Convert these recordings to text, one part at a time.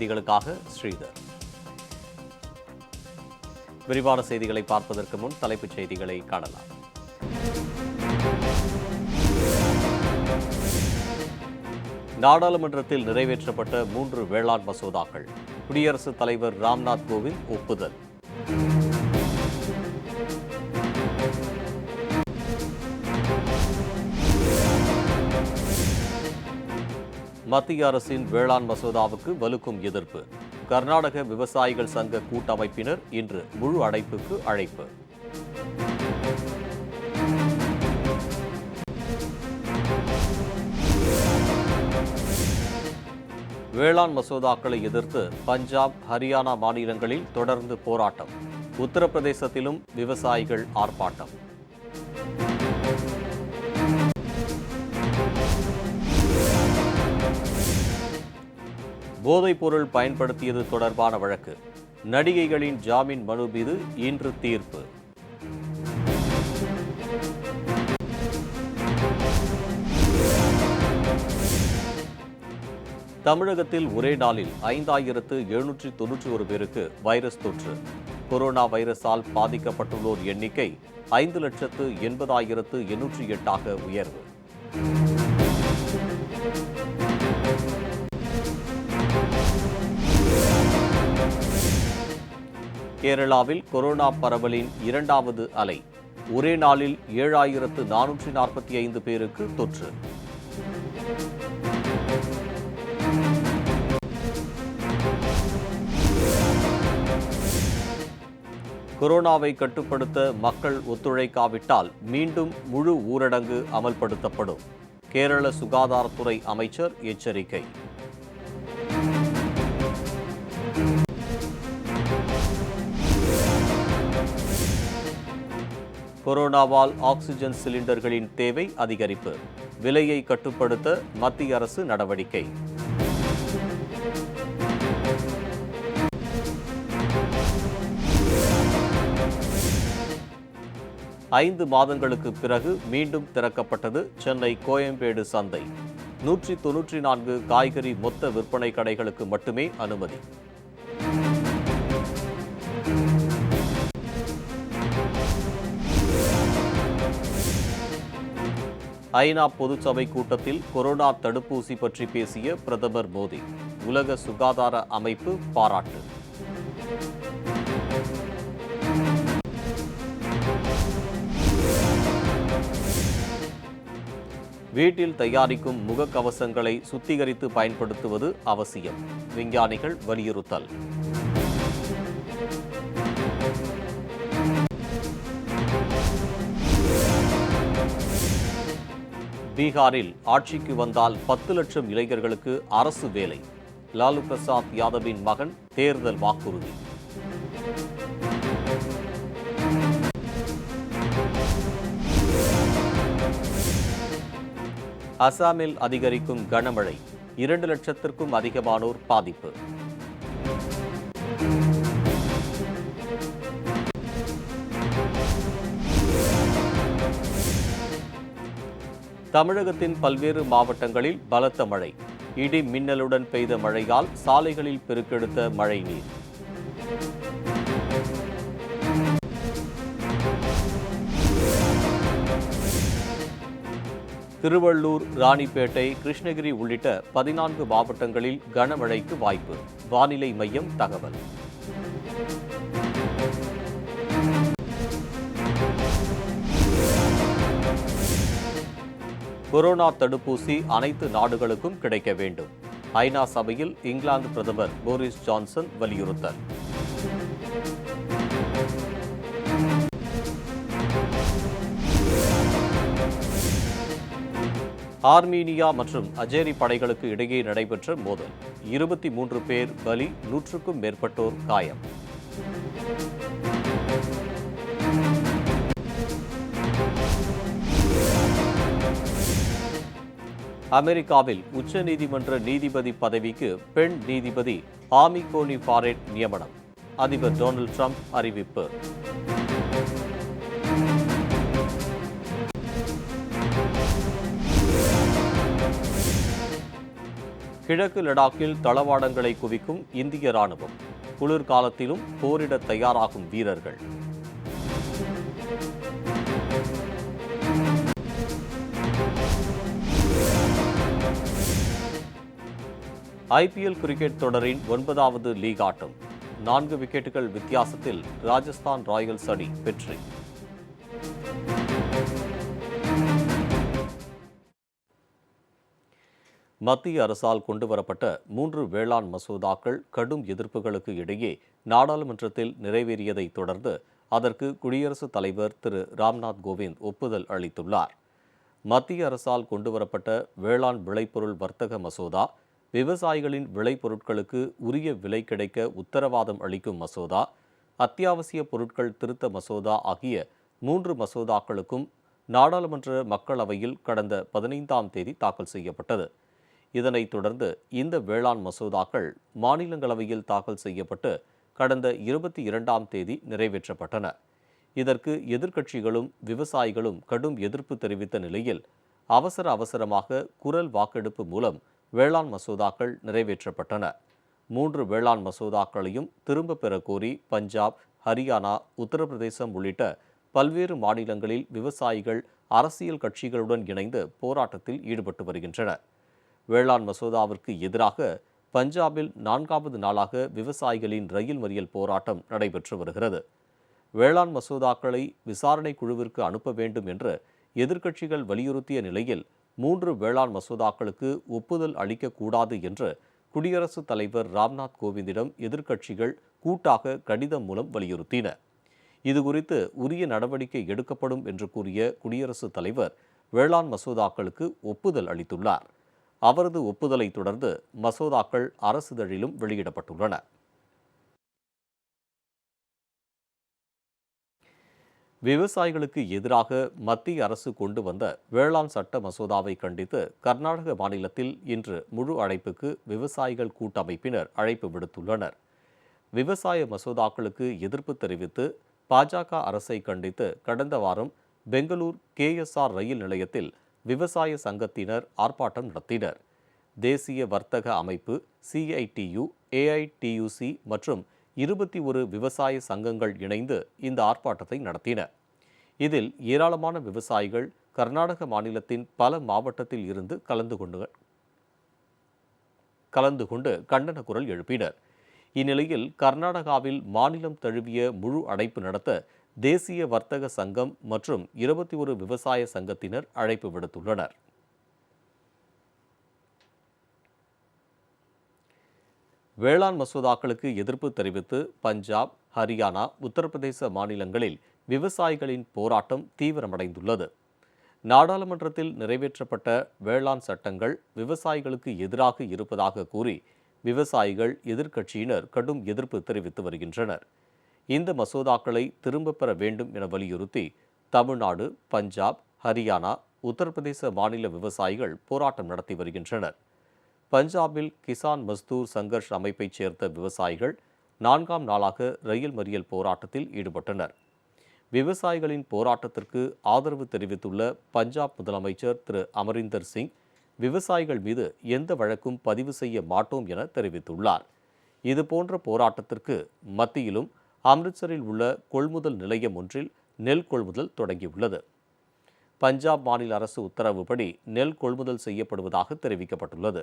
செய்திகளுக்காக ஸ்ரீதர். விரிவான செய்திகளை பார்ப்பதற்கு முன் தலைப்புச் செய்திகளை காணலாம். நாடாளுமன்றத்தில் நிறைவேற்றப்பட்ட 3 வேளாண் மசோதாக்கள். குடியரசுத் தலைவர் ராம்நாத் கோவிந்த் ஒப்புதல். மத்திய அரசின் வேளாண் மசோதாவுக்கு வலுக்கும் எதிர்ப்பு. கர்நாடக விவசாயிகள் சங்க கூட்டமைப்பினர் இன்று முழு அடைப்புக்கு அழைப்பு. வேளாண் மசோதாக்களை எதிர்த்து பஞ்சாப், ஹரியானா மாநிலங்களில் தொடர்ந்து போராட்டம். உத்தரப்பிரதேசத்திலும் விவசாயிகள் ஆர்ப்பாட்டம். போதைப்பொருள் பயன்படுத்தியது தொடர்பான வழக்கு. நடிகைகளின் ஜாமீன் மனு மீது இன்று தீர்ப்பு. தமிழகத்தில் ஒரே நாளில் 5791 பேருக்கு வைரஸ் தொற்று. கொரோனா வைரஸால் பாதிக்கப்பட்டுள்ளோர் எண்ணிக்கை 5,80,808 உயர்வு. கேரளாவில் கொரோனா பரவலின் 2வது அலை. ஒரே நாளில் 7445 பேருக்கு தொற்று. கொரோனாவை கட்டுப்படுத்த மக்கள் ஒத்துழைக்காவிட்டால் மீண்டும் முழு ஊரடங்கு அமல்படுத்தப்படும். கேரள சுகாதாரத்துறை அமைச்சர் எச்சரிக்கை. கொரோனாவால் ஆக்சிஜன் சிலிண்டர்களின் தேவை அதிகரிப்பு. விலையை கட்டுப்படுத்த மத்திய அரசு நடவடிக்கை. ஐந்து மாதங்களுக்கு பிறகு மீண்டும் திறக்கப்பட்டது சென்னை கோயம்பேடு சந்தை. 194 காய்கறி மொத்த விற்பனை கடைகளுக்கு மட்டுமே அனுமதி. ஐநா பொதுச்சபை கூட்டத்தில் கொரோனா தடுப்பூசி பற்றி பேசிய பிரதமர் மோடி. உலக சுகாதார அமைப்பு பாராட்டு. வீட்டில் தயாரிக்கும் முகக்கவசங்களை சுத்திகரித்து பயன்படுத்துவது அவசியம். விஞ்ஞானிகள் வலியுறுத்தல். பீகாரில் ஆட்சிக்கு வந்தால் 10 லட்சம் இளைஞர்களுக்கு அரசு வேலை. லாலு பிரசாத் யாதவின் மகன் தேர்தல் வாக்குறுதி. அசாமில் அதிகரிக்கும் கனமழை. 2 லட்சத்திற்கும் அதிகமானோர் பாதிப்பு. தமிழகத்தின் பல்வேறு மாவட்டங்களில் பலத்த மழை. இடி மின்னலுடன் பெய்த மழையால் சாலைகளில் பெருக்கெடுத்த மழை நீர். திருவள்ளூர், ராணிப்பேட்டை, கிருஷ்ணகிரி உள்ளிட்ட 14 மாவட்டங்களில் கனமழைக்கு வாய்ப்பு. வானிலை மையம் தகவல். கொரோனா தடுப்பூசி அனைத்து நாடுகளுக்கும் கிடைக்க வேண்டும். ஐநா சபையில் இங்கிலாந்து பிரதமர் போரிஸ் ஜான்சன் வலியுறுத்தல். ஆர்மீனியா மற்றும் அஜேரி படைகளுக்கு இடையே நடைபெற்ற மோதல். 23 பேர் பலி, 100க்கும் மேற்பட்டோர் காயம். அமெரிக்காவில் உச்சநீதிமன்ற நீதிபதி பதவிக்கு பெண் நீதிபதி ஆமி கோனி பாரெட் நியமனம். அதிபர் டொனால்ட் ட்ரம்ப் அறிவிப்பு. கிழக்கு லடாக்கில் தளவாடங்களை குவிக்கும் இந்திய ராணுவம். குளிர்காலத்திலும் போரிட தயாராகும் வீரர்கள். ஐபிஎல் கிரிக்கெட் தொடரின் 9வது லீக் ஆட்டம். 4 விக்கெட்டுகள் வித்தியாசத்தில் ராஜஸ்தான் ராயல்ஸ் அணி வெற்றி. மத்திய அரசால் கொண்டுவரப்பட்ட 3 வேளாண் மசோதாக்கள் கடும் எதிர்ப்புகளுக்கு இடையே நாடாளுமன்றத்தில் நிறைவேறியதை தொடர்ந்து அதற்கு குடியரசுத் தலைவர் திரு ராம்நாத் கோவிந்த் ஒப்புதல் அளித்துள்ளார். மத்திய அரசால் கொண்டுவரப்பட்ட வேளாண் விளைபொருள் வர்த்தக மசோதா, விவசாயிகளின் விளைபொருட்களுக்கு உரிய விலை கிடைக்க உத்தரவாதம் அளிக்கும் மசோதா, அத்தியாவசிய பொருட்கள் திருத்த மசோதா ஆகிய 3 மசோதாக்களுக்கும் நாடாளுமன்ற மக்களவையில் கடந்த 15ஆம் தேதி தாக்கல் செய்யப்பட்டது. இதனைத் தொடர்ந்து இந்த வேளாண் மசோதாக்கள் மாநிலங்களவையில் தாக்கல் செய்யப்பட்டு கடந்த 22ஆம் தேதி நிறைவேற்றப்பட்டன. இதற்கு எதிர்க்கட்சிகளும் விவசாயிகளும் கடும் எதிர்ப்பு தெரிவித்த நிலையில் அவசரமாக குரல் வாக்கெடுப்பு மூலம் வேளாண் மசோதாக்கள் நிறைவேற்றப்பட்டன. 3 வேளாண் மசோதாக்களையும் திரும்பப் பெற கோரி பஞ்சாப், ஹரியானா, உத்தரப்பிரதேசம் உள்ளிட்ட பல்வேறு மாநிலங்களில் விவசாயிகள் அரசியல் கட்சிகளுடன் இணைந்து போராட்டத்தில் ஈடுபட்டு வருகின்றனர். வேளாண் மசோதாவிற்கு எதிராக பஞ்சாபில் 4வது நாளாக விவசாயிகளின் ரயில் மறியல் போராட்டம் நடைபெற்று வருகிறது. வேளாண் மசோதாக்களை விசாரணை குழுவிற்கு அனுப்ப வேண்டும் என்று எதிர்க்கட்சிகள் வலியுறுத்திய நிலையில் 3 வேளாண் மசோதாக்களுக்கு ஒப்புதல் அளிக்கக்கூடாது என்று குடியரசுத் தலைவர் ராம்நாத் கோவிந்திடம் எதிர்க்கட்சிகள் கூட்டாக கடிதம் மூலம் வலியுறுத்தின. இதுகுறித்து உரிய நடவடிக்கை எடுக்கப்படும் என்று கூறிய குடியரசுத் தலைவர் வேளாண் மசோதாக்களுக்கு ஒப்புதல் அளித்துள்ளார். அவரது ஒப்புதலை தொடர்ந்து மசோதாக்கள் அரசிதழிலும் வெளியிடப்பட்டுள்ளன. விவசாயிகளுக்கு எதிராக மத்திய அரசு கொண்டு வந்த வேளாண் சட்ட மசோதாவை கண்டித்து கர்நாடக மாநிலத்தில் இன்று முழு அடைப்புக்கு விவசாயிகள் கூட்டமைப்பினர் அழைப்பு விடுத்துள்ளனர். விவசாய மசோதாக்களுக்கு எதிர்ப்பு தெரிவித்து பாஜக அரசை கண்டித்து கடந்த வாரம் பெங்களூர் KSR ரயில் நிலையத்தில் விவசாய சங்கத்தினர் ஆர்ப்பாட்டம் நடத்தினர். தேசிய வர்த்தக அமைப்பு CITU, AITUC மற்றும் 21 விவசாய சங்கங்கள் இணைந்து இந்த ஆர்ப்பாட்டத்தை நடத்தின. இதில் ஏராளமான விவசாயிகள் கர்நாடக மாநிலத்தின் பல மாவட்டத்தில் இருந்து கலந்து கொண்டு கண்டன குரல் எழுப்பினர். இந்நிலையில் கர்நாடகாவில் மாநிலம் தழுவிய முழு அடைப்பு நடத்த தேசிய வர்த்தக சங்கம் மற்றும் 21 விவசாய சங்கத்தினர் அழைப்பு விடுத்துள்ளனர். வேளாண் மசோதாக்களுக்கு எதிர்ப்பு தெரிவித்து பஞ்சாப், ஹரியானா, உத்தரப்பிரதேச மாநிலங்களில் விவசாயிகளின் போராட்டம் தீவிரமடைந்துள்ளது. நாடாளுமன்றத்தில் நிறைவேற்றப்பட்ட வேளாண் சட்டங்கள் விவசாயிகளுக்கு எதிராக இருப்பதாக கூறி விவசாயிகள், எதிர்க்கட்சியினர் கடும் எதிர்ப்பு தெரிவித்து வருகின்றனர். இந்த மசோதாக்களை திரும்பப் பெற வேண்டும் என வலியுறுத்தி தமிழ்நாடு, பஞ்சாப், ஹரியானா, உத்தரப்பிரதேச மாநில விவசாயிகள் போராட்டம் நடத்தி வருகின்றனர். பஞ்சாபில் கிசான் மஸ்தூர் சங்கர்ஷ் அமைப்பைச் சேர்ந்த விவசாயிகள் 4ஆம் நாளாக ரயில் மறியல் போராட்டத்தில் ஈடுபட்டனர். விவசாயிகளின் போராட்டத்திற்கு ஆதரவு தெரிவித்துள்ள பஞ்சாப் முதலமைச்சர் திரு அமரிந்தர் சிங், விவசாயிகள் மீது எந்த வழக்கும் பதிவு செய்ய மாட்டோம் என தெரிவித்துள்ளார். இதுபோன்ற போராட்டத்திற்கு மத்தியிலும் அம்ரித்சரில் உள்ள கொள்முதல் நிலையம் ஒன்றில் நெல் கொள்முதல் தொடங்கியுள்ளது. பஞ்சாப் மாநில அரசு உத்தரவுப்படி நெல் கொள்முதல் செய்யப்படுவதாக தெரிவிக்கப்பட்டுள்ளது.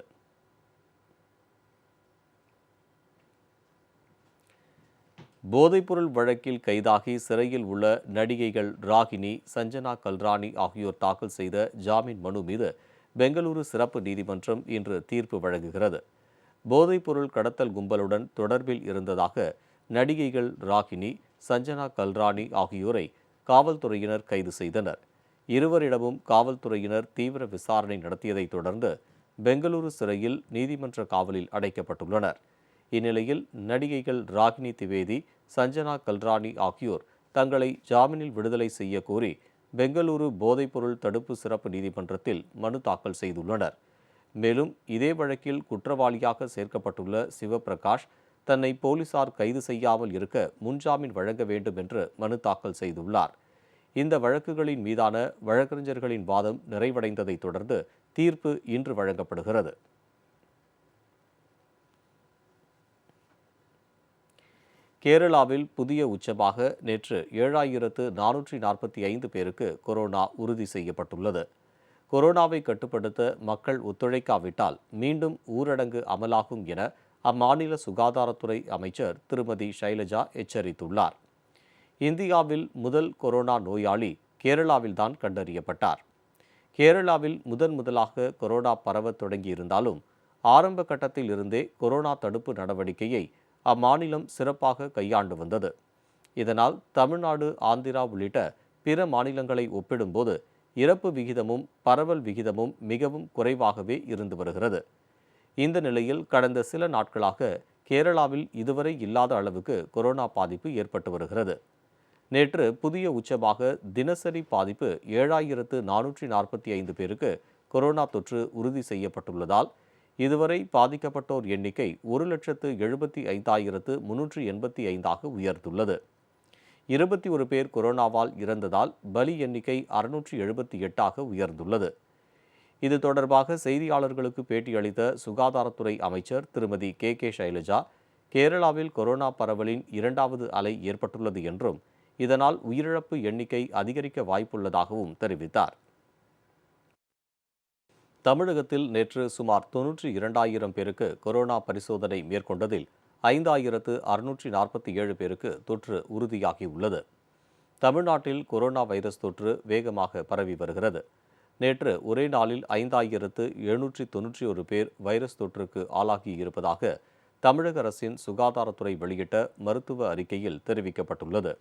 போதைப்பொருள் வழக்கில் கைதாகி சிறையில் உள்ள நடிகைகள் ராகினி, சஞ்சனா கல்ராணி ஆகியோர் தாக்கல் செய்த ஜாமீன் மனு மீது பெங்களூரு சிறப்பு நீதிமன்றம் இன்று தீர்ப்பு வழங்குகிறது. போதைப்பொருள் கடத்தல் கும்பலுடன் தொடர்பில் இருந்ததாக நடிகைகள் ராகினி, சஞ்சனா கல்ராணி ஆகியோரை காவல்துறையினர் கைது செய்தனர். இருவரிடமும் காவல்துறையினர் தீவிர விசாரணை நடத்தியதைத் தொடர்ந்து பெங்களூரு சிறையில் நீதிமன்ற காவலில் அடைக்கப்பட்டுள்ளனர். இந்நிலையில் நடிகைகள் ராகினி திவேதி, சஞ்சனா கல்ராணி ஆகியோர் தங்களை ஜாமீனில் விடுதலை செய்ய கோரி பெங்களூரு போதைப்பொருள் தடுப்பு சிறப்பு நீதிமன்றத்தில் மனு தாக்கல் செய்துள்ளனர். மேலும் இதே வழக்கில் குற்றவாளியாக சேர்க்கப்பட்டுள்ள சிவபிரகாஷ் தன்னை போலீசார் கைது செய்யாமல் இருக்க முன்ஜாமீன் வழங்க வேண்டும் என்று மனு தாக்கல் செய்துள்ளார். இந்த வழக்குகளின் மீதான வழக்கறிஞர்களின் வாதம் நிறைவடைந்ததைத் தொடர்ந்து தீர்ப்பு இன்று வழங்கப்படுகிறது. கேரளாவில் புதிய உச்சமாக நேற்று 7,445 பேருக்கு கொரோனா உறுதி செய்யப்பட்டுள்ளது. கொரோனாவை கட்டுப்படுத்த மக்கள் ஒத்துழைக்காவிட்டால் மீண்டும் ஊரடங்கு அமலாகும் என அம்மாநில சுகாதாரத்துறை அமைச்சர் திருமதி ஷைலஜா எச்சரித்துள்ளார். இந்தியாவில் முதல் கொரோனா நோயாளி கேரளாவில்தான் கண்டறியப்பட்டார். கேரளாவில் முதலாக கொரோனா பரவத் தொடங்கியிருந்தாலும் ஆரம்ப கட்டத்தில் இருந்தே கொரோனா தடுப்பு நடவடிக்கையை அம்மாநிலம் சிறப்பாக கையாண்டு வந்தது. இதனால் தமிழ்நாடு, ஆந்திரா உள்ளிட்ட பிற மாநிலங்களை ஒப்பிடும்போது இறப்பு விகிதமும் பரவல் விகிதமும் மிகவும் குறைவாகவே இருந்து வருகிறது. இந்த நிலையில் கடந்த சில நாட்களாக கேரளாவில் இதுவரை இல்லாத அளவுக்கு கொரோனா பாதிப்பு ஏற்பட்டு வருகிறது. நேற்று புதிய உச்சமாக தினசரி பாதிப்பு 7,445 பேருக்கு கொரோனா தொற்று உறுதி செய்யப்பட்டுள்ளதால் இதுவரை பாதிக்கப்பட்டோர் எண்ணிக்கை 1,75,385 உயர்ந்துள்ளது. 21 பேர் கொரோனாவால் இறந்ததால் பலி எண்ணிக்கை 678 உயர்ந்துள்ளது. இது தொடர்பாக செய்தியாளர்களுக்கு பேட்டியளித்த சுகாதாரத்துறை அமைச்சர் திருமதி கே ஷைலஜா, கேரளாவில் கொரோனா பரவலின் 2வது அலை ஏற்பட்டுள்ளது என்றும் இதனால் உயிரிழப்பு எண்ணிக்கை அதிகரிக்க வாய்ப்புள்ளதாகவும் தெரிவித்தார். தமிழகத்தில் நேற்று சுமார் 92,000 பேருக்கு கொரோனா பரிசோதனை மேற்கொண்டதில் 5,647 பேருக்கு தொற்று உறுதியாகியுள்ளது. தமிழ்நாட்டில் கொரோனா வைரஸ் தொற்று வேகமாக பரவி வருகிறது. நேற்று ஒரே நாளில் 5,791 பேர் வைரஸ் தொற்றுக்கு ஆளாகியிருப்பதாக தமிழக அரசின் சுகாதாரத்துறை வெளியிட்ட மருத்துவ அறிக்கையில் தெரிவிக்கப்பட்டுள்ளது.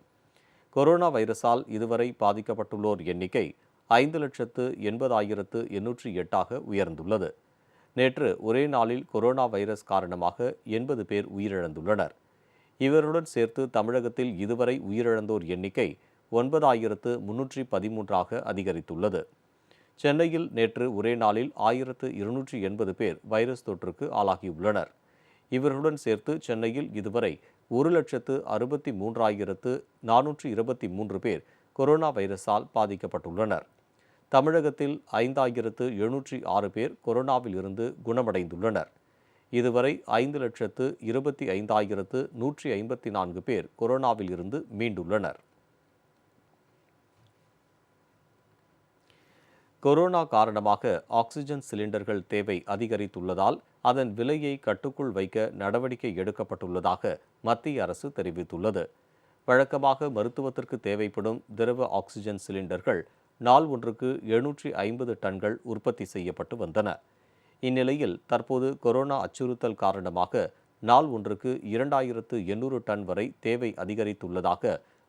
கொரோனா வைரஸால் இதுவரை பாதிக்கப்பட்டுள்ளோர் எண்ணிக்கை 5,80,808 உயர்ந்துள்ளது. நேற்று ஒரே நாளில் கொரோனா வைரஸ் காரணமாக 80 பேர் உயிரிழந்துள்ளனர். இவருடன் சேர்த்து தமிழகத்தில் இதுவரை உயிரிழந்தோர் எண்ணிக்கை 9,313 அதிகரித்துள்ளது. சென்னையில் நேற்று ஒரே நாளில் 1,280 பேர் வைரஸ் தொற்றுக்கு ஆளாகியுள்ளனர். இவர்களுடன் சேர்த்து சென்னையில் இதுவரை 1,63,423 பேர் கொரோனா வைரஸால் பாதிக்கப்பட்டுள்ளனர். தமிழகத்தில் 5,706 பேர் கொரோனாவில் இருந்து குணமடைந்துள்ளனர். இதுவரை 5,25,154 பேர் கொரோனாவில் இருந்து மீண்டுள்ளனர். கொரோனா காரணமாக ஆக்சிஜன் சிலிண்டர்கள் தேவை அதிகரித்துள்ளதால் அதன் விலையை கட்டுக்குள் வைக்க நடவடிக்கை எடுக்கப்பட்டுள்ளதாக மத்திய அரசு தெரிவித்துள்ளது. வழக்கமாக மருத்துவத்திற்கு தேவைப்படும் திரவ ஆக்சிஜன் சிலிண்டர்கள் நாள் ஒன்றுக்கு 750 டன்கள் உற்பத்தி செய்யப்பட்டு வந்தன. இந்நிலையில் தற்போது கொரோனா அச்சுறுத்தல் காரணமாக நாள் ஒன்றுக்கு 2,800 டன் வரை தேவை அதிகரித்துள்ளதாக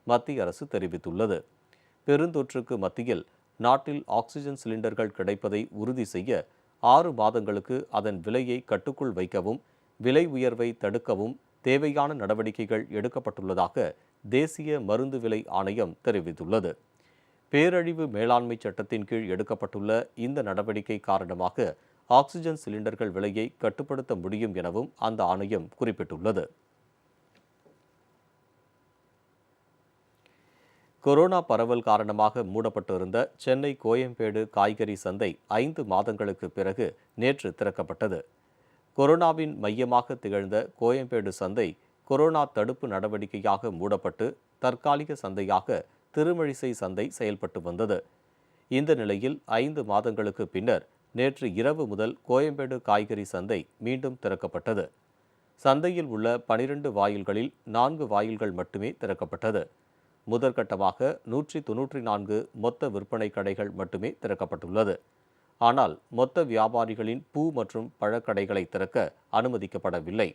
மத்திய அரசு தெரிவித்துள்ளது. பெருந்தொற்றுக்கு மத்தியில் நாட்டில் ஆக்சிஜன் சிலிண்டர்கள் கிடைப்பதை உறுதி செய்ய 6 மாதங்களுக்கு அதன் விலையை கட்டுக்குள் வைக்கவும் விலை உயர்வை தடுக்கவும் தேவையான நடவடிக்கைகள் எடுக்கப்பட்டுள்ளதாக தேசிய மருந்து விலை ஆணையம் தெரிவித்துள்ளது. பேரழிவு மேலாண்மை சட்டத்தின் கீழ் எடுக்கப்பட்டுள்ள இந்த நடவடிக்கை காரணமாக ஆக்சிஜன் சிலிண்டர்கள் விலையை கட்டுப்படுத்த முடியும் எனவும் அந்த ஆணையம் குறிப்பிட்டுள்ளது. கொரோனா பரவல் காரணமாக மூடப்பட்டிருந்த சென்னை கோயம்பேடு காய்கறி சந்தை 5 மாதங்களுக்கு பிறகு நேற்று திறக்கப்பட்டது. கொரோனாவின் மையமாக திகழ்ந்த கோயம்பேடு சந்தை கொரோனா தடுப்பு நடவடிக்கையாக மூடப்பட்டு தற்காலிக சந்தையாக திருமழிசை சந்தை செயல்பட்டு வந்தது. இந்த நிலையில் 5 மாதங்களுக்கு பின்னர் நேற்று இரவு முதல் கோயம்பேடு காய்கறி சந்தை மீண்டும் திறக்கப்பட்டது. சந்தையில் உள்ள 12 வாயில்களில் 4 வாயில்கள் மட்டுமே திறக்கப்பட்டது. முதற்கட்டமாக 194 மொத்த விற்பனை கடைகள் மட்டுமே திறக்கப்பட்டுள்ளது. ஆனால் மொத்த வியாபாரிகளின் பூ மற்றும் பழக்கடைகளை திறக்க அனுமதிக்கப்படவில்லை.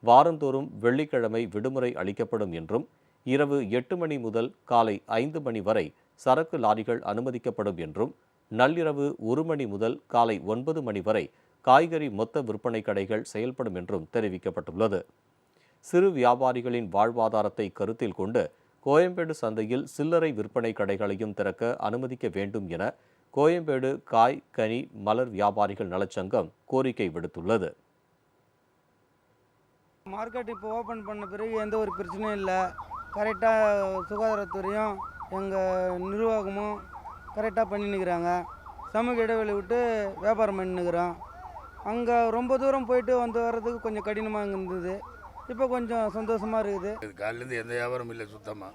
வாரந்தோறும் வெள்ளிக்கிழமை விடுமுறை அளிக்கப்படும் என்றும் இரவு 8 மணி முதல் காலை 5 மணி வரை சரக்கு லாரிகள் அனுமதிக்கப்படும் என்றும் நள்ளிரவு 1 மணி முதல் காலை 9 மணி வரை காய்கறி மொத்த விற்பனை கடைகள் செயல்படும் என்றும் தெரிவிக்கப்பட்டுள்ளது. சிறு வியாபாரிகளின் வாழ்வாதாரத்தை கருத்தில் கொண்டு கோயம்பேடு சந்தையில் சில்லறை விற்பனை கடைகளையும் திறக்க அனுமதிக்க வேண்டும் என கோயம்பேடு காய், கனி, மலர் வியாபாரிகள் நலச்சங்கம் கோரிக்கை விடுத்துள்ளது. மார்க்கெட் இப்போ ஓப்பன் பண்ண பிறகு எந்த ஒரு பிரச்சனையும் இல்லை. கரெக்டாக சுகாதாரத்துறையும் எங்கள் நிர்வாகமும் கரெக்டாக பண்ணின்னுக்கிறாங்க. சமூக இடைவெளி விட்டு வியாபாரம் பண்ணின்னுக்கிறோம். அங்கே ரொம்ப தூரம் போயிட்டு வர்றதுக்கு கொஞ்சம் கடினமாக இருந்தது. இப்போ கொஞ்சம் சந்தோஷமாக இருக்குது. இது காலையிலேருந்து எந்த வியாபாரமும் இல்லை சுத்தமாக.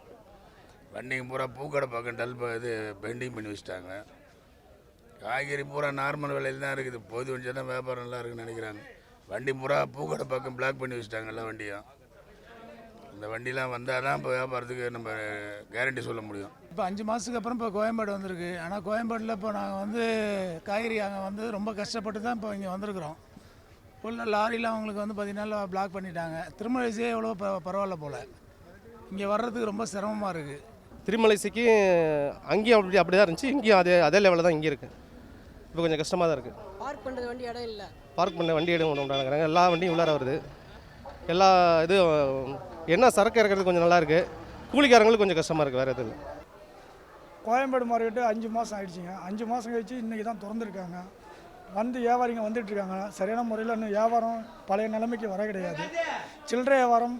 வண்டிங்க பூரா பூக்கடை பக்கம் இது பெண்டிங் பண்ணி வச்சுட்டாங்க. காய்கறி பூரா நார்மல் விலையில் தான் இருக்குது. பொது வண்டியாக தான் வியாபாரம் நல்லா இருக்குன்னு நினைக்கிறாங்க. வண்டி பூரா பூக்கடை பக்கம் பிளாக் பண்ணி வச்சுட்டாங்க எல்லா வண்டியும். இந்த வண்டிலாம் வந்தால் தான் இப்போ வியாபாரத்துக்கு நம்ம கேரண்டி சொல்ல முடியும். இப்போ 5 மாதத்துக்கு அப்புறம் இப்போ கோயம்பேடு வந்திருக்கு. ஆனால் கோயம்பேட்டில் இப்போ நாங்கள் காய்கறி அங்கே ரொம்ப கஷ்டப்பட்டு தான் இப்போ இங்கே வந்திருக்கிறோம். உள்ள லாரியில் அவங்களுக்கு 10 நாள் பிளாக் பண்ணிட்டாங்க. திருமலைசே எவ்வளோ பரவாயில்ல போல், இங்கே வர்றதுக்கு ரொம்ப சிரமமாக இருக்குது. திருமலைசைக்கு அங்கேயும் அப்படி தான் இருந்துச்சு, இங்கேயும் அதே லெவலில் தான் இங்கே இருக்குது. இப்போ கொஞ்சம் கஷ்டமாக தான் இருக்குது. பார்க் பண்ணுறது வண்டி இடம் இல்லை. பார்க் பண்ண வண்டி இடம் விடாங்கிறாங்க. எல்லா வண்டியும் உள்ளார வருது. எல்லா இது என்ன சரக்கு இறக்கிறது கொஞ்சம் நல்லா இருக்குது. கூலிக்காரங்களுக்கு கொஞ்சம் கஷ்டமாக இருக்குது, வேறு எதுவும் இல்லை. கோயம்பேடு மார்க்கெட்டு 5 மாதம் ஆகிடுச்சிங்க. 5 மாதம் கழிச்சு இன்றைக்கி தான் திறந்துருக்காங்க. வியாபாரிங்க வந்துட்டுருக்காங்க. சரியான முறையில் இன்னும் வியாபாரம் பழைய நிலைமைக்கு வர கிடையாது. சில்லறை வியாபாரம்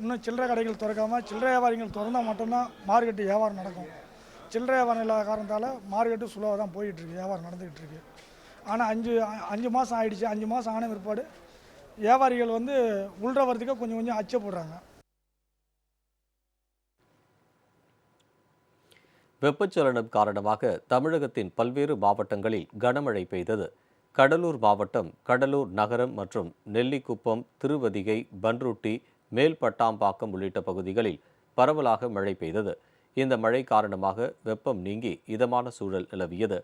இன்னும் சில்லறை கடைகள் திறக்காமல் சில்லறை வியாபாரிகள் திறந்தால் மட்டும்தான் மார்க்கெட்டு வியாபாரம் நடக்கும். சில்லறை வியாபாரம் இல்லாத காரணத்தால் மார்க்கெட்டு சுலவாக தான் போயிட்டுருக்கு, வியாபாரம் நடந்துக்கிட்டு இருக்கு. ஆனால் 5 மாதம் ஆகிடுச்சு. 5 மாதம் ஆன பிற்பாடு வியாபாரிகள் உள்ற வரதுக்கு கொஞ்சம் அச்சப்படுறாங்க. வெப்பச்சலனம் காரணமாக தமிழகத்தின் பல்வேறு மாவட்டங்களில் கனமழை பெய்தது. கடலூர் மாவட்டம் கடலூர் நகரம் மற்றும் நெல்லிக்குப்பம், திருவதிகை, பன்ருட்டி, மேல்பட்டாம்பாக்கம் உள்ளிட்ட பகுதிகளில் பரவலாக மழை பெய்தது. இந்த மழை காரணமாக வெப்பம் நீங்கி இதமான சூழல் நிலவியது.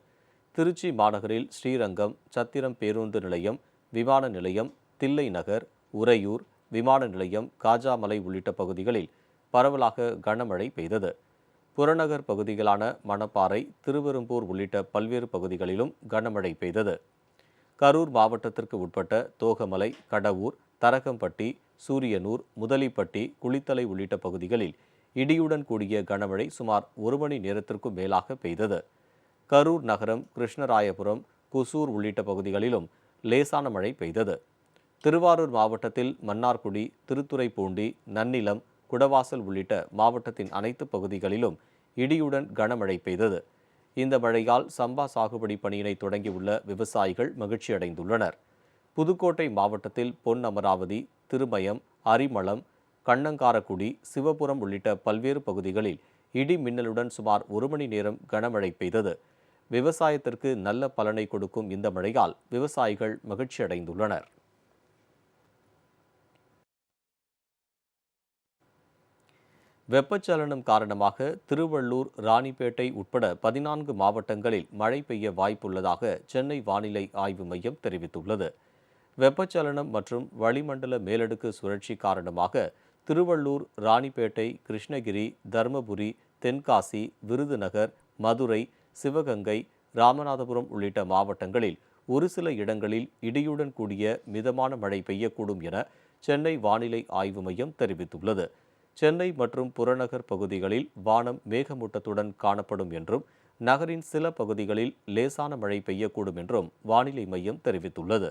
திருச்சி மாநகரில் ஸ்ரீரங்கம், சத்திரம் பேருந்து நிலையம், விமான நிலையம், தில்லை நகர், உறையூர், விமான நிலையம், காஜாமலை உள்ளிட்ட பகுதிகளில் பரவலாக கனமழை பெய்தது. புறநகர் பகுதிகளான மணப்பாறை, திருவெரும்பூர் உள்ளிட்ட பல்வேறு பகுதிகளிலும் கனமழை பெய்தது. கரூர் மாவட்டத்திற்கு உட்பட்ட தோகமலை, கடவூர், தரகம்பட்டி, சூரியனூர், முதலிப்பட்டி, குளித்தலை உள்ளிட்ட பகுதிகளில் இடியுடன் கூடிய கனமழை சுமார் 1 மணி நேரத்திற்கும் மேலாக பெய்தது. கரூர் நகரம், கிருஷ்ணராயபுரம், குசூர் உள்ளிட்ட பகுதிகளிலும் லேசான மழை பெய்தது. திருவாரூர் மாவட்டத்தில் மன்னார்குடி, திருத்துறைப்பூண்டி, நன்னிலம், குடவாசல் உள்ளிட்ட மாவட்டத்தின் அனைத்து பகுதிகளிலும் இடியுடன் கனமழை பெய்தது. இந்த மழையால் சம்பா சாகுபடி பணியினை தொடங்கியுள்ள விவசாயிகள் மகிழ்ச்சியடைந்துள்ளனர். புதுக்கோட்டை மாவட்டத்தில் பொன் அமராவதி, திருமயம், அரிமளம், கண்ணங்காரக்குடி, சிவபுரம் உள்ளிட்ட பல்வேறு பகுதிகளில் இடி மின்னலுடன் சுமார் 1 மணி நேரம் கனமழை பெய்தது. விவசாயத்திற்கு நல்ல பலனை கொடுக்கும் இந்த மழையால் விவசாயிகள் மகிழ்ச்சியடைந்துள்ளனர். வெப்பச்சலனம் காரணமாக திருவள்ளூர், ராணிப்பேட்டை உட்பட 14 மாவட்டங்களில் மழை பெய்ய வாய்ப்புள்ளதாக சென்னை வானிலை ஆய்வு மையம் தெரிவித்துள்ளது. வெப்பச்சலனம் மற்றும் வளிமண்டல மேலடுக்கு சுழற்சி காரணமாக திருவள்ளூர், ராணிப்பேட்டை, கிருஷ்ணகிரி, தருமபுரி, தென்காசி, விருதுநகர், மதுரை, சிவகங்கை, ராமநாதபுரம் உள்ளிட்ட மாவட்டங்களில் ஒரு சில இடங்களில் இடியுடன் கூடிய மிதமான மழை பெய்யக்கூடும் என சென்னை வானிலை ஆய்வு மையம் தெரிவித்துள்ளது. சென்னை மற்றும் புறநகர் பகுதிகளில் வானம் மேகமூட்டத்துடன் காணப்படும் என்றும் நகரின் சில பகுதிகளில் லேசான மழை பெய்யக்கூடும் என்றும் வானிலை மையம் தெரிவித்துள்ளது.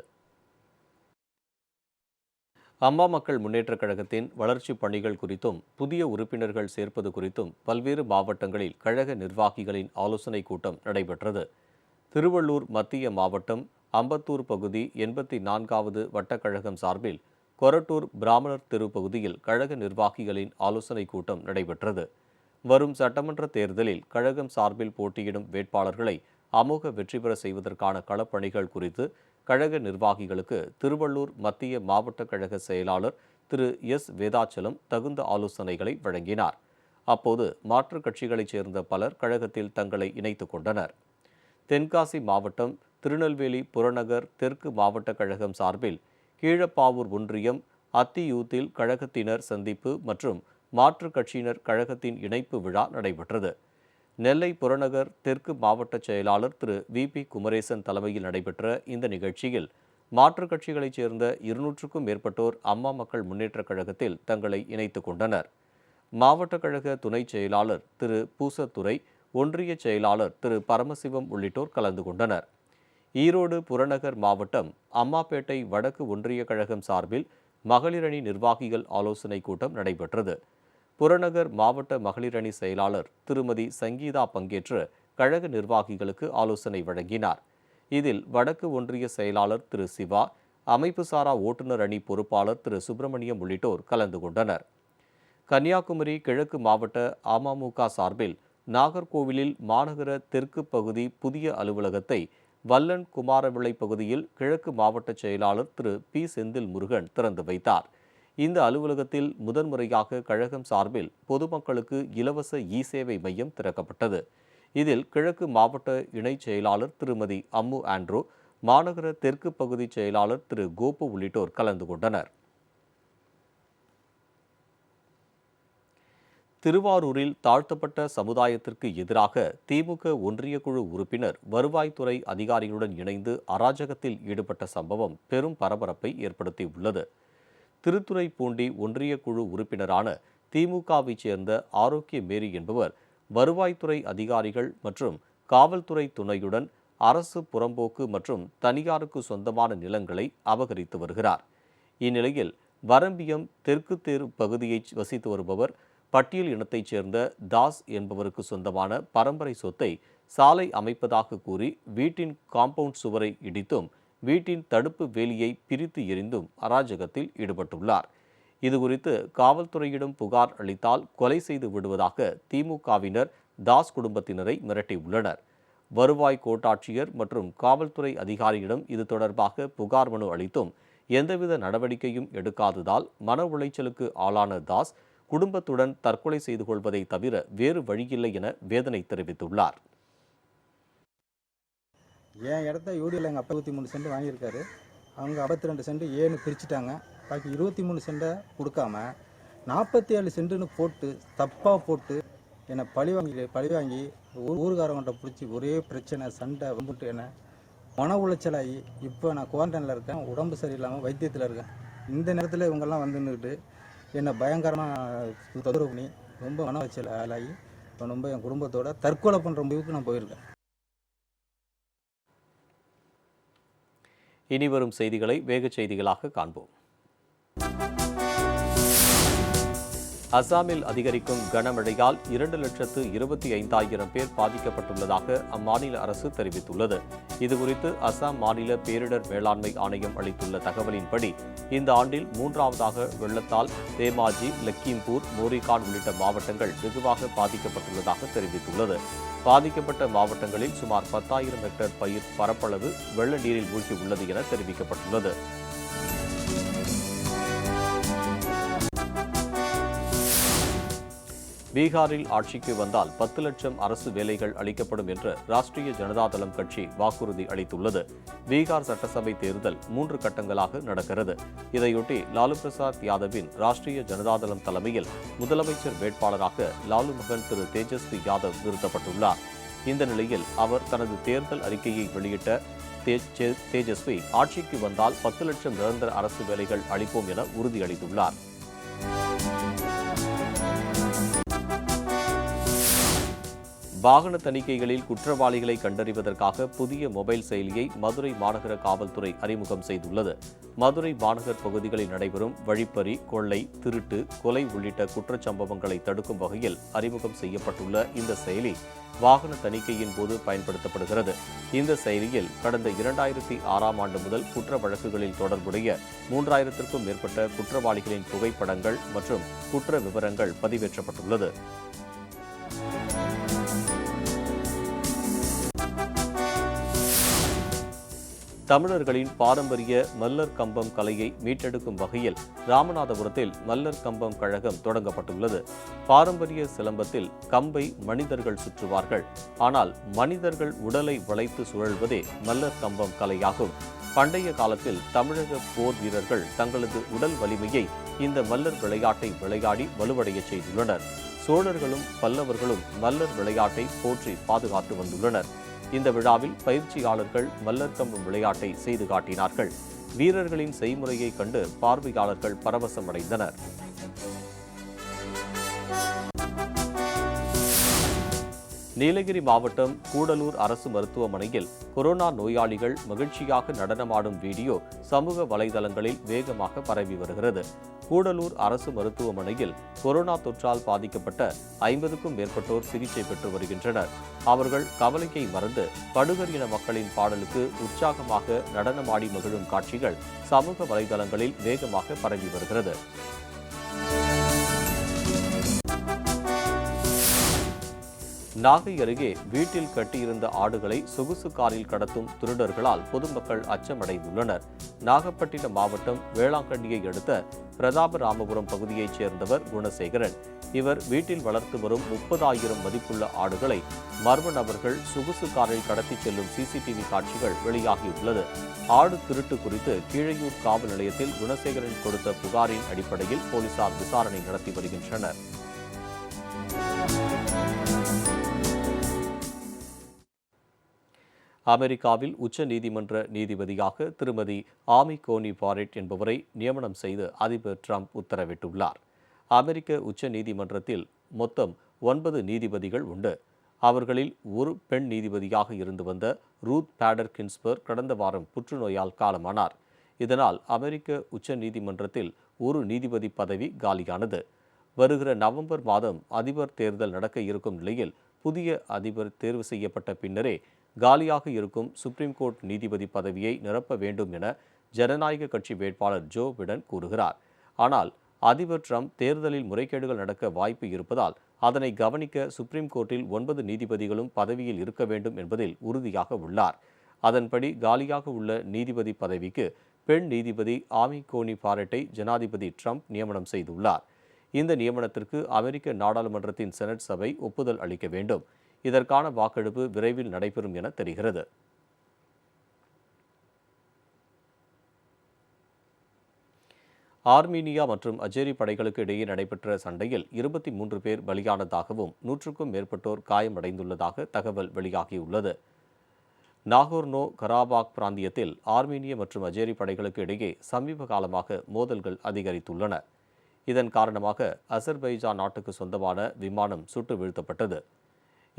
அம்மா மக்கள் முன்னேற்றக் கழகத்தின் வளர்ச்சிப் பணிகள் குறித்தும் புதிய உறுப்பினர்கள் சேர்ப்பது குறித்தும் பல்வேறு மாவட்டங்களில் கழக நிர்வாகிகளின் ஆலோசனைக் கூட்டம் நடைபெற்றது. திருவள்ளூர் மத்திய மாவட்டம் அம்பத்தூர் பகுதி 84வது வட்டக்கழகம் சார்பில் கொரட்டூர் பிராமணர் தெரு பகுதியில் கழக நிர்வாகிகளின் ஆலோசனைக் கூட்டம் நடைபெற்றது. வரும் சட்டமன்ற தேர்தலில் கழகம் சார்பில் போட்டியிடும் வேட்பாளர்களை அமோக வெற்றி பெற செய்வதற்கான களப்பணிகள் குறித்து கழக நிர்வாகிகளுக்கு திருவள்ளூர் மத்திய மாவட்ட கழக செயலாளர் திரு எஸ் வேதாச்சலம் தகுந்த ஆலோசனைகளை வழங்கினார். அப்போது மாற்றுக் கட்சிகளைச் சேர்ந்த பலர் கழகத்தில் தங்களை இணைத்துக் கொண்டனர். தென்காசி மாவட்டம் திருநெல்வேலி புறநகர் தெற்கு மாவட்ட கழகம் சார்பில் கீழப்பாவூர் ஒன்றியம் அத்தியூத்தில் கழகத்தினர் சந்திப்பு மற்றும் மாற்றுக் கட்சியினர் கழகத்தின் இணைப்பு விழா நடைபெற்றது. நெல்லை புறநகர் தெற்கு மாவட்ட செயலாளர் திரு வி.பி. குமரேசன் தலைமையில் நடைபெற்ற இந்த நிகழ்ச்சியில் மாற்றுக் கட்சிகளைச் சேர்ந்த 200க்கும் மேற்பட்டோர் அம்மா மக்கள் முன்னேற்றக் கழகத்தில் தங்களை இணைத்துக் கொண்டனர். மாவட்ட கழக துணைச் செயலாளர் திரு பூசத்துறை, ஒன்றிய செயலாளர் திரு பரமசிவம் உள்ளிட்டோர் கலந்து கொண்டனர். ஈரோடு புறநகர் மாவட்டம் அம்மாப்பேட்டை வடக்கு ஒன்றிய கழகம் சார்பில் மகளிரணி நிர்வாகிகள் ஆலோசனைக் கூட்டம் நடைபெற்றது. புறநகர் மாவட்ட மகளிரணி செயலாளர் திருமதி சங்கீதா பங்கேற்று கழக நிர்வாகிகளுக்கு ஆலோசனை வழங்கினார். இதில் வடக்கு ஒன்றிய செயலாளர் திரு சிவா, அமைப்பு சாரா ஓட்டுநர் அணி பொறுப்பாளர் திரு சுப்பிரமணியம் உள்ளிட்டோர் கலந்து கொண்டனர். கன்னியாகுமரி கிழக்கு மாவட்ட அமமுக சார்பில் நாகர்கோவிலில் மாநகர தெற்கு பகுதி புதிய அலுவலகத்தை வல்லன் குமாரவிளை பகுதியில் கிழக்கு மாவட்ட செயலாளர் திரு பி செந்தில் முருகன் திறந்து வைத்தார். இந்த அலுவலகத்தில் முதன்முறையாக கழகம் சார்பில் பொதுமக்களுக்கு இலவச இ சேவை மையம் திறக்கப்பட்டது. இதில் கிழக்கு மாவட்ட இணைச் செயலாளர் திருமதி அம்மு ஆண்ட்ரூ, மாநகர தெற்கு பகுதி செயலாளர் திரு கோபு உள்ளிட்டோர் கலந்து கொண்டனர். திருவாரூரில் தாழ்த்தப்பட்ட சமுதாயத்திற்கு எதிராக திமுக ஒன்றிய குழு உறுப்பினர் வருவாய்த்துறை அதிகாரிகளுடன் இணைந்து அராஜகத்தில் ஈடுபட்ட சம்பவம் பெரும் பரபரப்பை ஏற்படுத்தியுள்ளது. திருத்துறைப்பூண்டி ஒன்றிய குழு உறுப்பினரான திமுகவைச் சேர்ந்த ஆரோக்கிய மேரி என்பவர் வருவாய்த்துறை அதிகாரிகள் மற்றும் காவல்துறை துணையுடன் அரசு புறம்போக்கு மற்றும் தனியாருக்கு சொந்தமான நிலங்களை அபகரித்து வருகிறார். இந்நிலையில் வரம்பியம் தெற்கு தெரு பகுதியை வசித்து வருபவர் பட்டியல் இனத்தைச் சேர்ந்த தாஸ் என்பவருக்கு சொந்தமான பரம்பரை சொத்தை சாலை அமைப்பதாக கூறி வீட்டின் காம்பவுண்ட் சுவரை இடித்தும் வீட்டின் தடுப்பு வேலியை பிரித்து எறிந்தும் அராஜகத்தில் ஈடுபட்டுள்ளார். இதுகுறித்து காவல்துறையிடம் புகார் அளித்தால் கொலை செய்து விடுவதாக திமுகவினர் தாஸ் குடும்பத்தினரை மிரட்டியுள்ளனர். வருவாய் கோட்டாட்சியர் மற்றும் காவல்துறை அதிகாரியிடம் இது தொடர்பாக புகார் மனு அளித்தும் எந்தவித நடவடிக்கையும் எடுக்காததால் மன உளைச்சலுக்கு ஆளான தாஸ் குடும்பத்துடன் தற்கொலை செய்து கொள்வதை தவிர வேறு வழியில்லை என வேதனை தெரிவித்துள்ளார். என் இடத்த யூடியில் எங்கள் அப்பா 23 சென்ட் வாங்கியிருக்காரு. அவங்க 52 சென்ட் ஏன்னு பிரிச்சுட்டாங்க. பாக்கி 23 சென்ட்டை கொடுக்காம 47 சென்ட்டுன்னு போட்டு தப்பாக போட்டு என்னை பழி வாங்கி ஊருக்காரங்கிட்ட பிடிச்சி ஒரே பிரச்சனை சண்டை வந்துட்டு என்னை மன உளைச்சலாகி இப்போ நான் குவாரண்டைனில் இருக்கேன். உடம்பு சரியில்லாமல் வைத்தியத்தில் இருக்கேன். இந்த நேரத்தில் இவங்கெல்லாம் வந்துன்னுக்கிட்டு என்னை பயங்கரமாக தொந்தரவு பண்ணி ரொம்ப மன உளைச்சல் ஆளாகி இப்போ ரொம்ப என் குடும்பத்தோட தற்கொலை பண்ணுற முடிவுக்கு நான் போயிருக்கேன். இனி வரும் செய்திகளை வேகச் செய்திகளாக காண்போம். அசாமில் அதிகரிக்கும் கனமழையால் 2,25,000 பேர் பாதிக்கப்பட்டுள்ளதாக அம்மாநில அரசு தெரிவித்துள்ளது. இதுகுறித்து அசாம் மாநில பேரிடர் மேலாண்மை ஆணையம் அளித்துள்ள தகவலின்படி இந்த ஆண்டில் 3வதாக வெள்ளத்தால் தேமாஜி, லக்கிம்பூர், மோரிகான் உள்ளிட்ட மாவட்டங்கள் வெகுவாக பாதிக்கப்பட்டுள்ளதாக தெரிவித்துள்ளது. பாதிக்கப்பட்ட மாவட்டங்களில் சுமார் 10,000 ஹெக்டேர் பயிர் பரப்பளவு வெள்ள நீரில் மூழ்கியுள்ளது என தெரிவிக்கப்பட்டுள்ளது. பீகாரில் ஆட்சிக்கு வந்தால் 10 லட்சம் அரசு வேலைகள் அளிக்கப்படும் என்று ராஷ்டிரிய ஜனதாதளம் கட்சி வாக்குறுதி அளித்துள்ளது. பீகார் சட்டசபை தேர்தல் 3 கட்டங்களாக நடக்கிறது. இதையொட்டி லாலு பிரசாத் யாதவின் ராஷ்டிரிய ஜனதாதளம் தலைமையில் முதலமைச்சர் வேட்பாளராக லாலு மகன் திரு தேஜஸ்வி யாதவ் நிறுத்தப்பட்டுள்ளார். இந்த நிலையில் அவர் தனது தேர்தல் அறிக்கையை வெளியிட்ட தேஜஸ்வி ஆட்சிக்கு வந்தால் 10 லட்சம் நிரந்தர அரசு வேலைகள் அளிப்போம் என உறுதியளித்துள்ளார். வாகன தணிக்கைகளில் குற்றவாளிகளை கண்டறிவதற்காக புதிய மொபைல் செயலியை மதுரை மாநகர காவல்துறை அறிமுகம் செய்துள்ளது. மதுரை மாநகர் பகுதிகளில் நடைபெறும் வழிப்பறி, கொள்ளை, திருட்டு, கொலை உள்ளிட்ட குற்றச்சம்பவங்களை தடுக்கும் வகையில் அறிமுகம் செய்யப்பட்டுள்ள இந்த செயலி வாகன தணிக்கையின் போது பயன்படுத்தப்படுகிறது. இந்த செயலியில் கடந்த 2006ஆம் ஆண்டு முதல் குற்ற வழக்குகளில் தொடர்புடைய 3000த்திற்கும் மேற்பட்ட குற்றவாளிகளின் புகைப்படங்கள் மற்றும் குற்ற விவரங்கள் பதிவேற்றப்பட்டுள்ளது. தமிழர்களின் பாரம்பரிய மல்லர் கம்பம் கலையை மீட்டெடுக்கும் வகையில் ராமநாதபுரத்தில் மல்லர் கம்பம் கழகம் தொடங்கப்பட்டுள்ளது. பாரம்பரிய சிலம்பத்தில் கம்பை மனிதர்கள் சுற்றுவார்கள். ஆனால் மனிதர்கள் உடலை வளைத்து சுழல்வதே மல்லர் கம்பம் கலையாகும். பண்டைய காலத்தில் தமிழக போர் வீரர்கள் தங்களது உடல் வலிமையை இந்த மல்லர் விளையாட்டை விளையாடி வலுவடைய செய்துள்ளனர். சோழர்களும் பல்லவர்களும் மல்லர் விளையாட்டை போற்றி பாதுகாத்து வந்துள்ளனர். இந்த விழாவில் பயிற்சியாளர்கள் மல்லர் கம்பம் விளையாட்டை செய்து காட்டினார்கள். வீரர்களின் செய்முறையை கண்டு பார்வையாளர்கள் பரவசமடைந்தனர். நீலகிரி மாவட்டம் கூடலூர் அரசு மருத்துவமனையில் கொரோனா நோயாளிகள் மகிழ்ச்சியாக நடனமாடும் வீடியோ சமூக வலைதளங்களில் வேகமாக பரவி வருகிறது. கூடலூர் அரசு மருத்துவமனையில் கொரோனா தொற்றால் பாதிக்கப்பட்ட 50க்கும் மேற்பட்டோர் சிகிச்சை பெற்று வருகின்றனர். அவர்கள் கவலையை மறந்து படுகர் இன மக்களின் பாடலுக்கு உற்சாகமாக நடனமாடி மகிழும் காட்சிகள் சமூக வலைதளங்களில் வேகமாக பரவி வருகிறது. நாகை அருகே வீட்டில் கட்டியிருந்த ஆடுகளை சொகுசு காரில் கடத்தும் திருடர்களால் பொதுமக்கள் அச்சமடைந்துள்ளனர். நாகப்பட்டினம் மாவட்டம் வேளாங்கண்ணியை அடுத்த பிரதாபராமபுரம் பகுதியைச் சேர்ந்தவர் குணசேகரன். இவர் வீட்டில் வளர்த்து வரும் 30,000 மதிப்புள்ள ஆடுகளை மர்ம நபர்கள் சொகுசு காரில் கடத்திச் செல்லும் சிசிடிவி காட்சிகள் வெளியாகியுள்ளது. ஆடு திருட்டு குறித்து கீழையூர் காவல் நிலையத்தில் குணசேகரன் கொடுத்த புகாரின் அடிப்படையில் போலீசார் விசாரணை நடத்தி வருகின்றனர். அமெரிக்காவில் உச்ச நீதிமன்ற நீதிபதியாக திருமதி ஆமி கோனி பாரெட் என்பவரை நியமனம் செய்து அதிபர் ட்ரம்ப் உத்தரவிட்டுள்ளார். அமெரிக்க உச்ச நீதிமன்றத்தில் மொத்தம் 9 நீதிபதிகள் உண்டு. அவர்களில் ஒரு பெண் நீதிபதியாக இருந்து வந்த ரூத் பேடர் கின்ஸ்பர்க் கடந்த வாரம் புற்றுநோயால் காலமானார். இதனால் அமெரிக்க உச்ச நீதிமன்றத்தில் ஒரு நீதிபதி பதவி காலியானது. வருகிற நவம்பர் மாதம் அதிபர் தேர்தல் நடக்க இருக்கும் நிலையில் புதிய அதிபர் தேர்வு செய்யப்பட்ட பின்னரே காலியாக இருக்கும் சுப்ரீம் கோர்ட் நீதிபதி பதவியை நிரப்ப வேண்டும் என ஜனநாயக கட்சி வேட்பாளர் ஜோ பிடன் கூறுகிறார். ஆனால் அதிபர் ட்ரம்ப் தேர்தலில் முறைகேடுகள் நடக்க வாய்ப்பு இருப்பதால் அதனை கவனிக்க சுப்ரீம் கோர்ட்டில் 9 நீதிபதிகளும் பதவியில் இருக்க வேண்டும் என்பதில் உறுதியாக உள்ளார். அதன்படி காலியாக உள்ள நீதிபதி பதவிக்கு பெண் நீதிபதி ஆமி கோனி பாரெட்டை ஜனாதிபதி ட்ரம்ப் நியமனம் செய்துள்ளார். இந்த நியமனத்திற்கு அமெரிக்க நாடாளுமன்றத்தின் செனட் சபை ஒப்புதல் அளிக்க வேண்டும். இதற்கான வாக்கெடுப்பு விரைவில் நடைபெறும் என தெரிகிறது. ஆர்மீனியா மற்றும் அஜேரி படைகளுக்கு இடையே நடைபெற்ற சண்டையில் 23 பேர் பலியானதாகவும் 100க்கும் மேற்பட்டோர் காயமடைந்துள்ளதாக தகவல் வெளியாகியுள்ளது. நாகோர்னோ கராபாக் பிராந்தியத்தில் ஆர்மீனிய மற்றும் அஜேரி படைகளுக்கு இடையே சமீப காலமாக மோதல்கள் அதிகரித்துள்ளன. இதன் காரணமாக அசர்பைஜான் நாட்டுக்கு சொந்தமான விமானம் சுட்டு வீழ்த்தப்பட்டது.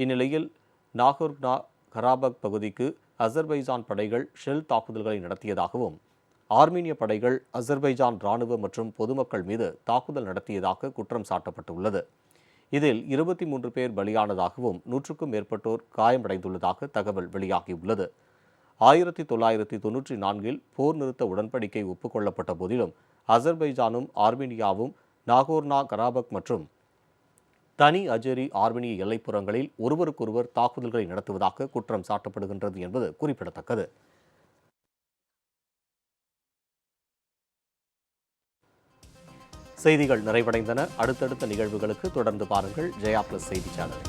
இந்நிலையில் நாகோர்னோ கராபக் பகுதிக்கு அசர்பைஜான் படைகள் ஷெல் தாக்குதல்களை நடத்தியதாகவும் ஆர்மீனிய படைகள் அசர்பைஜான் இராணுவ மற்றும் பொதுமக்கள் மீது தாக்குதல் நடத்தியதாக குற்றம் சாட்டப்பட்டுள்ளது. இதில் 23 பேர் பலியானதாகவும் 100க்கும் மேற்பட்டோர் காயமடைந்துள்ளதாக தகவல் வெளியாகியுள்ளது. 1994இல் போர் நிறுத்த உடன்படிக்கை ஒப்புக்கொள்ளப்பட்ட போதிலும் அசர்பைஜானும் ஆர்மீனியாவும் நாகோர்னோ கராபக் மற்றும் தனி அஜேரி ஆர்மீனிய எல்லைப்புறங்களில் ஒருவருக்கொருவர் தாக்குதல்களை நடத்துவதாக குற்றம் சாட்டப்படுகின்றது என்பது குறிப்பிடத்தக்கது. செய்திகள் நிறைவடைந்தன. அடுத்தடுத்த நிகழ்வுகளுக்கு தொடர்ந்து பாருங்கள் ஜெயா பிளஸ் செய்தி சேனல்.